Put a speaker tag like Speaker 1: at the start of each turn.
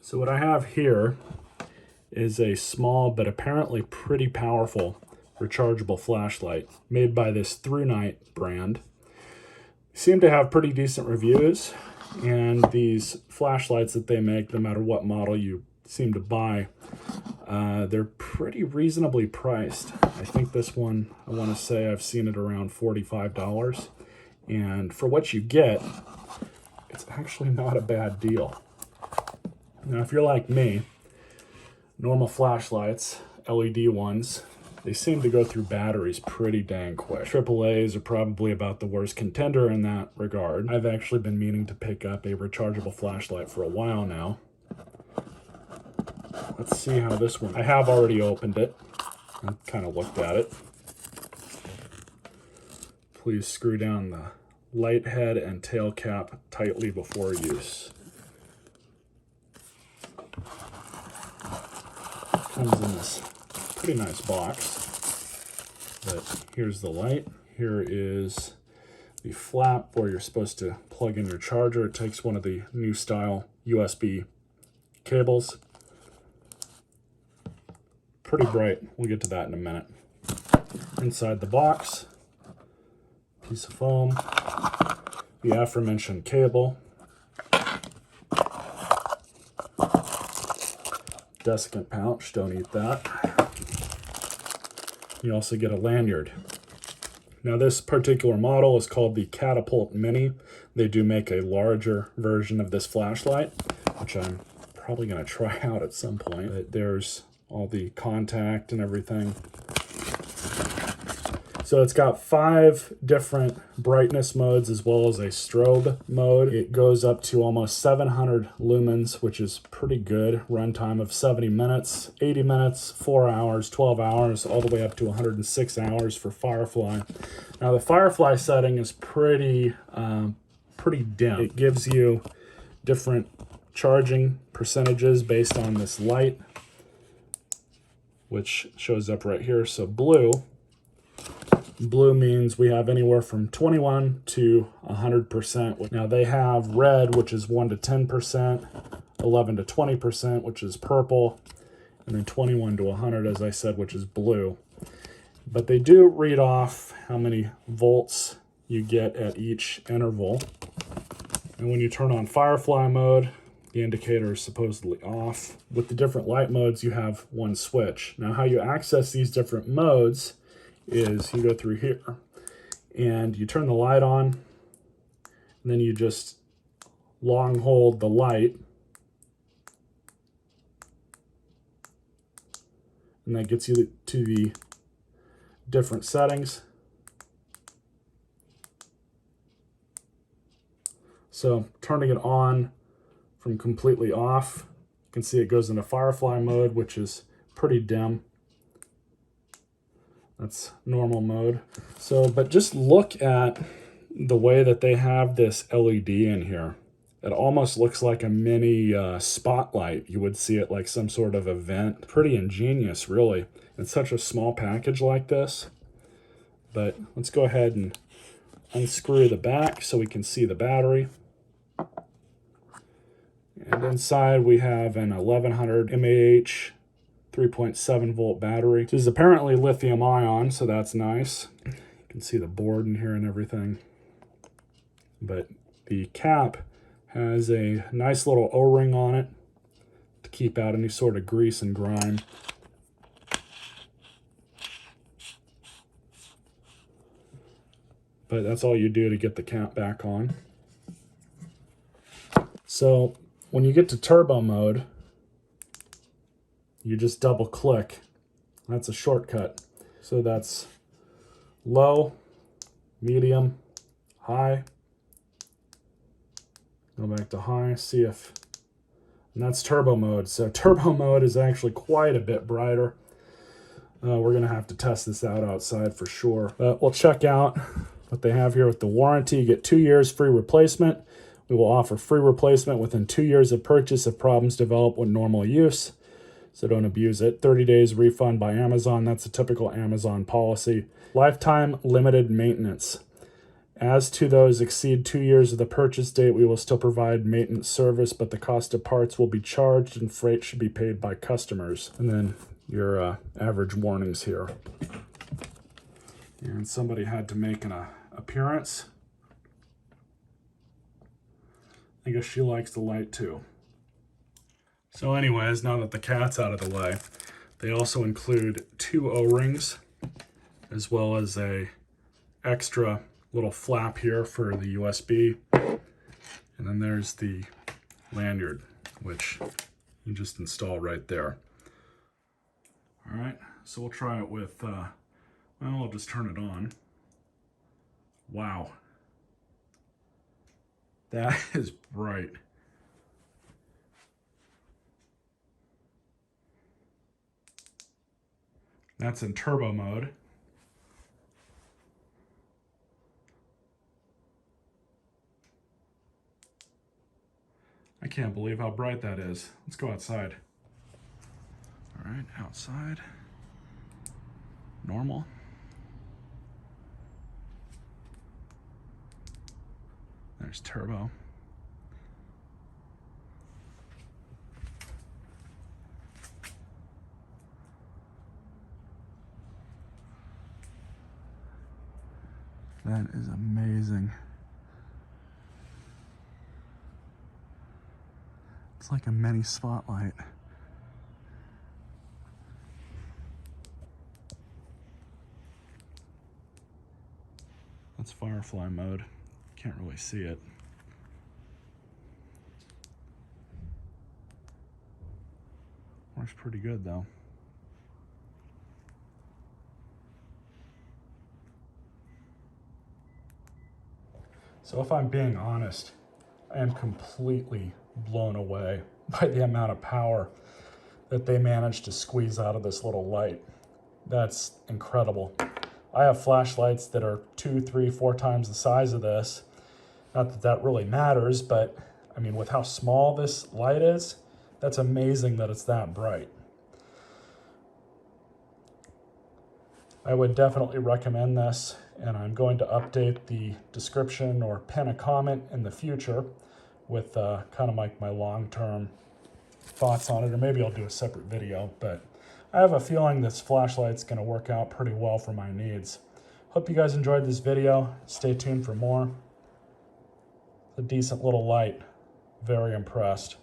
Speaker 1: So what I have here is a small but apparently pretty powerful rechargeable flashlight made by this ThruNite brand. They seem to have pretty decent reviews, and these flashlights that they make, no matter what model you seem to buy, they're pretty reasonably priced. I think this one, I want to say I've seen it around $45, and for what you get, it's actually not a bad deal. Now, if you're like me, normal flashlights, LED ones, they seem to go through batteries pretty dang quick. AAAs are probably about the worst contender in that regard. I've actually been meaning to pick up a rechargeable flashlight for a while now. Let's see how this one, I have already opened it. I kind of looked at it. Please screw down the light head and tail cap tightly before use. Comes in this pretty nice box, but here's the light. Here is the flap where you're supposed to plug in your charger. It takes one of the new style USB cables. Pretty bright. We'll get to that in a minute. Inside the box, piece of foam, the aforementioned cable, desiccant pouch, don't eat that. You also get a lanyard. Now this particular model is called the Catapult Mini. They do make a larger version of this flashlight, which I'm probably going to try out at some point. But there's all the contact and everything. So it's got 5 different brightness modes as well as a strobe mode. It goes up to almost 700 lumens, which is pretty good. Runtime of 70 minutes, 80 minutes, 4 hours, 12 hours, all the way up to 106 hours for Firefly. Now the Firefly setting is pretty dim. It gives you different charging percentages based on this light, which shows up right here. So blue means we have anywhere from 21 to 100%. Now they have red, which is 1 to 10%, 11 to 20%, which is purple, and then 21 to 100, as I said, which is blue. But they do read off how many volts you get at each interval. And when you turn on Firefly mode, the indicator is supposedly off. With the different light modes, you have one switch. Now how you access these different modes is you go through here and you turn the light on, and then you just long hold the light, and that gets you to the different settings. So turning it on from completely off, you can see it goes into Firefly mode, which is pretty dim. That's normal mode. So, but just look at the way that they have this LED in here. It almost looks like a mini spotlight. You would see it like some sort of event. Pretty ingenious, really. It's such a small package like this. But let's go ahead and unscrew the back so we can see the battery. And inside we have an 1100 mAh 3.7 volt battery. This is apparently lithium ion, so that's nice. You can see the board in here and everything. But the cap has a nice little O-ring on it to keep out any sort of grease and grime. But that's all you do to get the cap back on. So when you get to turbo mode, you just double click. That's a shortcut. So that's low, medium, high. Go back to high, see if, and that's turbo mode. So turbo mode is actually quite a bit brighter. We're gonna have to test this out outside for sure. We'll check out what they have here with the warranty. You get 2 years free replacement. We will offer free replacement within 2 years of purchase if problems develop with normal use. So don't abuse it. 30 days refund by Amazon. That's a typical Amazon policy. Lifetime limited maintenance. As to those exceed 2 years of the purchase date, we will still provide maintenance service, but the cost of parts will be charged and freight should be paid by customers. And then your average warnings here. And somebody had to make an appearance. I guess she likes the light too. So anyways, now that the cat's out of the way, they also include 2 O-rings, as well as a extra little flap here for the USB. And then there's the lanyard, which you just install right there. All right, so we'll try it with, well, I'll just turn it on. Wow. That is bright. That's in turbo mode. I can't believe how bright that is. Let's go outside. All right, outside. Normal. There's turbo. That is amazing. It's like a mini spotlight. That's firefly mode. Can't really see it. Works pretty good though. So if I'm being honest, I am completely blown away by the amount of power that they managed to squeeze out of this little light. That's incredible. I have flashlights that are 2, 3, 4 times the size of this. Not that that really matters, but I mean, with how small this light is, that's amazing that it's that bright. I would definitely recommend this, and I'm going to update the description or pin a comment in the future with kind of like my long-term thoughts on it, or maybe I'll do a separate video, but I have a feeling this flashlight's going to work out pretty well for my needs. Hope you guys enjoyed this video. Stay tuned for more. It's a decent little light. Very impressed.